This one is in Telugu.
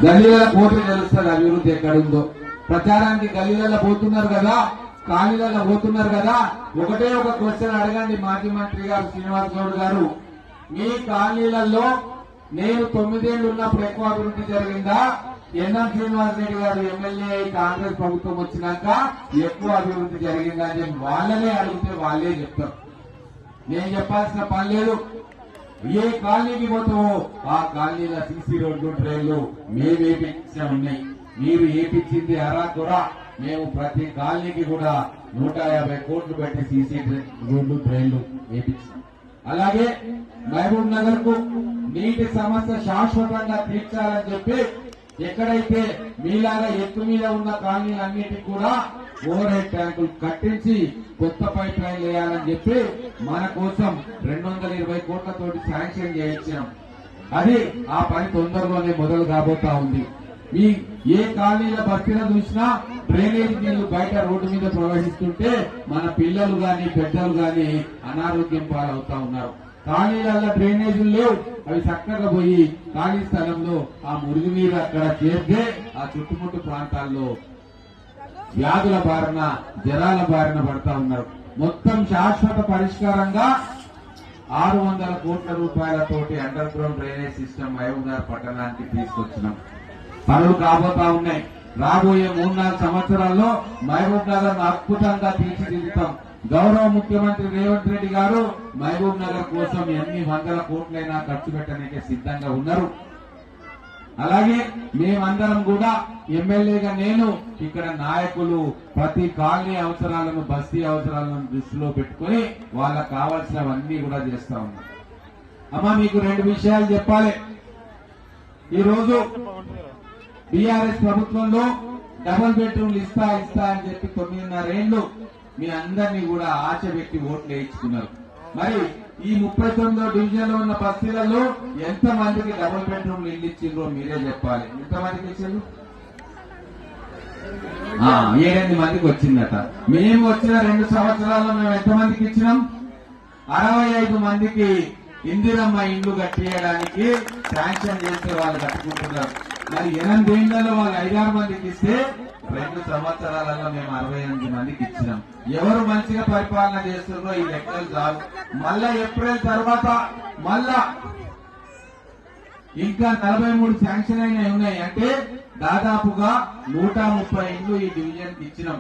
గల్లీల పోటీ తెలుస్తుంది అభివృద్ధి ఎక్కడుందో. ప్రచారానికి గల్లీలలో పోతున్నారు కదా, కాలనీలలో పోతున్నారు కదా. ఒకటే ఒక క్వశ్చన్ అడగండి మాజీ మంత్రి గారు శ్రీనివాస్ గౌడ్ గారు, మీ కాలనీలలో నేను 9 ఏళ్లు ఉన్నప్పుడు ఎక్కువ అభివృద్ధి జరిగిందా, ఎన్ఎం శ్రీనివాస్ రెడ్డి గారు ఎమ్మెల్యే కాంగ్రెస్ ప్రభుత్వం వచ్చినాక ఎక్కువ అభివృద్ధి జరిగిందా అని వాళ్ళనే అడిగితే వాళ్ళే చెప్తారు. నేను చెప్పాల్సిన పని లేదు. ఏ కాలనీకి పోతామో ఆ కాలనీల సీసీ రోడ్లు ట్రైన్లు మేము ఏపించే ఉన్నాయి. మీరు ఏపించింది అరాకురా. మేము ప్రతి కాలనీకి కూడా 150 కోట్లు పెట్టి సీసీ రోడ్లు ట్రైన్లు వేపించాం. అలాగే మహబూబ్ నగర్ కు నీటి సమస్య శాశ్వతంగా తీర్చాలని చెప్పి ఎక్కడైతే మీలాగా ఎత్తు మీద ఉన్న కాలనీలన్నిటికీ కూడా ఓవర్ హెడ్ ట్యాంకులు కట్టించి కొత్త పైప్ లైన్ వేయాలని చెప్పి మన కోసం 220 కోట్లతోటి శాంక్షన్ చేయించాం. అది ఆ పని తొందరలోనే మొదలు కాబోతా ఉంది. మీ ఏ కాలనీల బస్తీలో చూసినా డ్రైనేజ్ నీళ్లు బయట రోడ్డు మీద ప్రవహిస్తుంటే మన పిల్లలు గాని పెద్దలు గాని అనారోగ్యం పాలవుతా ఉన్నారు. కాలనీలలో డ్రైనేజీలు లేవు. అవి చక్కగా పోయి ఖాళీ స్థలంలో ఆ మురుగు నీరు అక్కడ చేరితే ఆ చుట్టుముట్టు ప్రాంతాల్లో వ్యాధుల బారిన జ్వరాల బారిన పడతా ఉన్నారు. మొత్తం శాశ్వత పరిష్కారంగా 600 కోట్ల రూపాయలతోటి underground drainage system Mahbubnagar పట్టణానికి తీసుకొచ్చినాం. పనులు కాబోతా ఉన్నాయి. రాబోయే 3-4 సంవత్సరాల్లో మహబూబ్ నగర్ అద్భుతంగా తీర్చిదిద్దుతాం. గౌరవ ముఖ్యమంత్రి రేవంత్ రెడ్డి గారు మహబూబ్ నగర్ కోసం ఎన్ని 100 కోట్లైనా ఖర్చు పెట్టడానికి సిద్ధంగా ఉన్నారు. అలాగే మేమందరం కూడా ఎమ్మెల్యేగా నేను ఇక్కడ నాయకులు ప్రతి కాలనీ అవసరాలను బస్తీ అవసరాలను దృష్టిలో పెట్టుకుని వాళ్ళకు కావాల్సినవన్నీ కూడా చేస్తా ఉన్నాం. అమ్మా మీకు 2 విషయాలు చెప్పాలి. ఈ రోజు బీఆర్ఎస్ ప్రభుత్వంలో డబుల్ బెడ్రూమ్లు ఇస్తా అని చెప్పి 9.5 ఏళ్లు మీ అందరినీ కూడా ఆశ పెట్టి ఓట్లు వేయించుకున్నారు. మరి ఈ 39వ డివిజన్ లో ఉన్న బస్తీలలో ఎంత మందికి డబుల్ బెడ్రూమ్లు ఇల్లు ఇచ్చిండ్రో మీరే చెప్పాలి. ఎంతమందికి ఇచ్చిండ్రు? 7 మందికి వచ్చిందట. మేము వచ్చిన 2 సంవత్సరాల్లో మేము ఎంతమందికి ఇచ్చినాం? 65 మందికి ఇందిరమ్మ ఇండ్లు కట్టియడానికి శాంక్షన్ చేస్తే వాళ్ళు కట్టుకుంటున్నారు. మరి 8 ఏళ్లలో వాళ్ళు 5-6 మందికి ఇస్తే 2 సంవత్సరాలలో మేము 68 మందికి ఇచ్చినాం. ఎవరు మంచిగా పరిపాలన చేస్తున్నారో ఈ లెక్కలు చాలు. మళ్ళా ఏప్రిల్ తర్వాత మళ్ళా ఇంకా 43 శాంక్షన్ అయినవి ఉన్నాయి. అంటే దాదాపుగా 130 ఇండ్లు ఈ డివిజన్ కి ఇచ్చినాం.